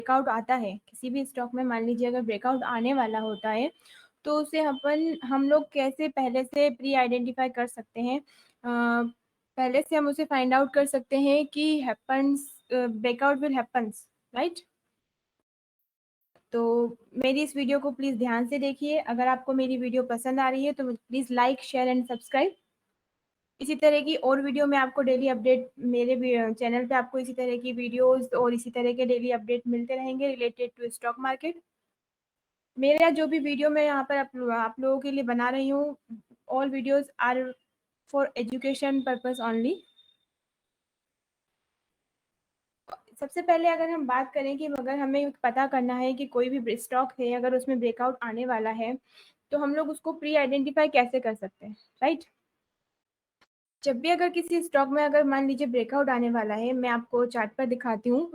Breakout आता है किसी भी स्टॉक में, मान लीजिए अगर ब्रेकआउट आने वाला होता है तो उसे हम लोग कैसे पहले से प्री आइडेंटिफाई कर सकते हैं, पहले से हम उसे फाइंड आउट कर सकते हैं कि happens, breakout will happens, right. तो मेरी इस वीडियो को प्लीज़ ध्यान से देखिए। अगर आपको मेरी वीडियो पसंद आ रही है तो please like, share and subscribe. इसी तरह की और वीडियो में आपको डेली अपडेट मेरे चैनल पे आपको इसी तरह की वीडियोस और इसी तरह के डेली अपडेट मिलते रहेंगे रिलेटेड टू स्टॉक मार्केट। मेरा जो भी वीडियो मैं यहाँ पर आप लोगों के लिए बना रही हूँ, all videos are for education purpose only. सबसे पहले अगर हम बात करें कि अगर हमें पता करना है कि कोई भी स्टॉक है, अगर उसमें ब्रेकआउट आने वाला है तो हम लोग उसको प्री आइडेंटिफाई कैसे कर सकते हैं, राइट। जब भी अगर किसी स्टॉक में अगर मान लीजिए ब्रेकआउट आने वाला है, मैं आपको चार्ट पर दिखाती हूँ।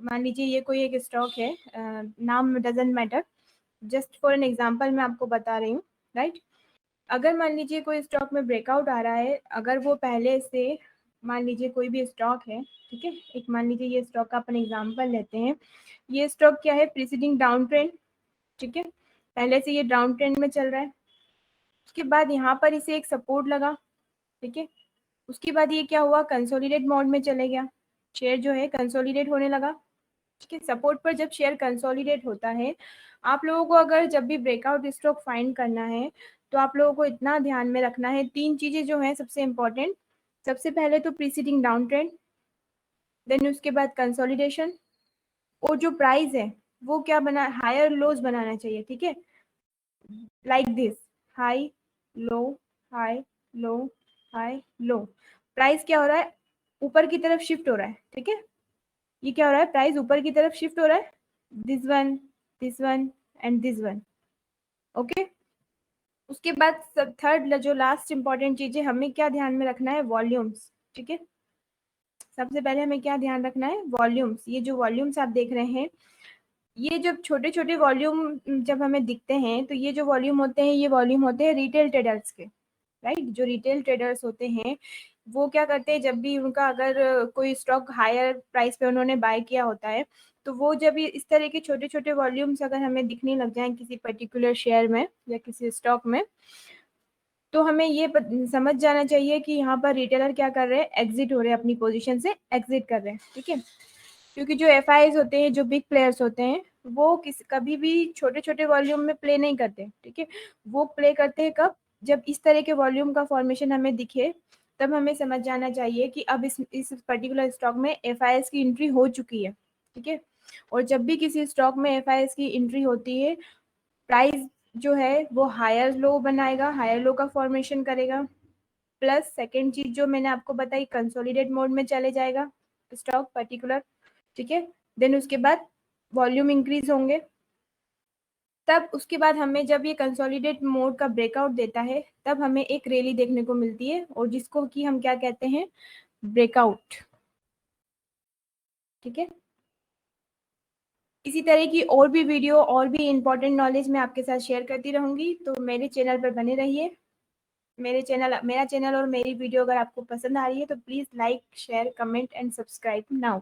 मान लीजिए ये कोई एक स्टॉक है, नाम doesn't matter, just for an example मैं आपको बता रही हूँ, राइट। अगर मान लीजिए कोई स्टॉक में ब्रेकआउट आ रहा है, अगर वो पहले से, मान लीजिए कोई भी स्टॉक है, ठीक है, एक मान लीजिए ये स्टॉक का अपन एग्जांपल लेते हैं। ये स्टॉक क्या है, प्रीसीडिंग डाउन ट्रेंड, ठीक है, पहले से ये डाउन ट्रेंड में चल रहा है। उसके बाद यहाँ पर इसे एक सपोर्ट लगा, ठीक है। उसके बाद ये क्या हुआ, कंसोलिडेट मोड में चले गया, शेयर जो है कंसोलिडेट होने लगा, ठीक है। सपोर्ट पर जब शेयर कंसोलिडेट होता है, आप लोगों को अगर जब भी ब्रेकआउट स्टॉक फाइंड करना है तो आप लोगों को इतना ध्यान में रखना है, तीन चीजें जो है सबसे इंपॉर्टेंट। सबसे पहले तो प्रीसीडिंग डाउन ट्रेंड, देन उसके बाद कंसोलिडेशन, और जो प्राइस है वो क्या बना, हायर लोज बनाना चाहिए, ठीक है, like this, high low, high low, high low. Price क्या हो रहा है, ऊपर की तरफ शिफ्ट हो रहा है, ठीक है। ये क्या हो रहा है, प्राइस ऊपर की तरफ शिफ्ट हो रहा है, this one and this one, okay. उसके बाद थर्ड जो लास्ट इंपॉर्टेंट चीज है, हमें क्या ध्यान में रखना है, वॉल्यूम्स, ठीक है। सबसे पहले हमें क्या ध्यान रखना है, वॉल्यूम्स। ये जो वॉल्यूम्स आप देख रहे हैं, ये जब छोटे छोटे वॉल्यूम जब हमें दिखते हैं तो ये जो वॉल्यूम होते हैं, ये वॉल्यूम होते हैं रिटेल ट्रेडर्स के, राइट। जो रिटेल ट्रेडर्स होते हैं वो क्या करते हैं, जब भी उनका अगर कोई स्टॉक हायर प्राइस पे उन्होंने बाय किया होता है, तो वो जब इस तरह के छोटे छोटे वॉल्यूम्स अगर हमें दिखने लग जाएं किसी पर्टिकुलर शेयर में या किसी स्टॉक में, तो हमें ये समझ जाना चाहिए कि यहाँ पर रिटेलर क्या कर रहे हैं, एग्जिट हो रहे हैं, अपनी पोजीशन से एग्जिट कर रहे हैं, ठीक है। क्योंकि जो एफआईज होते हैं, जो बिग प्लेयर्स होते हैं, वो कभी भी छोटे छोटे वॉल्यूम में प्ले नहीं करते, ठीक है। वो प्ले करते हैं कब, जब इस तरह के वॉल्यूम का फॉर्मेशन हमें दिखे, तब हमें समझ जाना चाहिए कि अब इस पर्टिकुलर स्टॉक में एफआईएस की एंट्री हो चुकी है, ठीक है। और जब भी किसी स्टॉक में एफआईएस की एंट्री होती है, प्राइस जो है वो हायर लो बनाएगा, हायर लो का फॉर्मेशन करेगा। प्लस सेकेंड चीज जो मैंने आपको बताई, कंसोलिडेट मोड में चले जाएगा स्टॉक पर्टिकुलर, ठीक है। देन उसके बाद वॉल्यूम इंक्रीज होंगे, तब उसके बाद हमें जब ये कंसोलिडेट मोड का ब्रेकआउट देता है, तब हमें एक रैली देखने को मिलती है, और जिसको कि हम क्या कहते हैं, ब्रेकआउट, ठीक है। इसी तरह की और भी वीडियो और भी इंपॉर्टेंट नॉलेज मैं आपके साथ शेयर करती रहूंगी, तो मेरे चैनल पर बने रहिए। मेरा चैनल और मेरी वीडियो अगर आपको पसंद आ रही है तो please like, share, comment and subscribe now.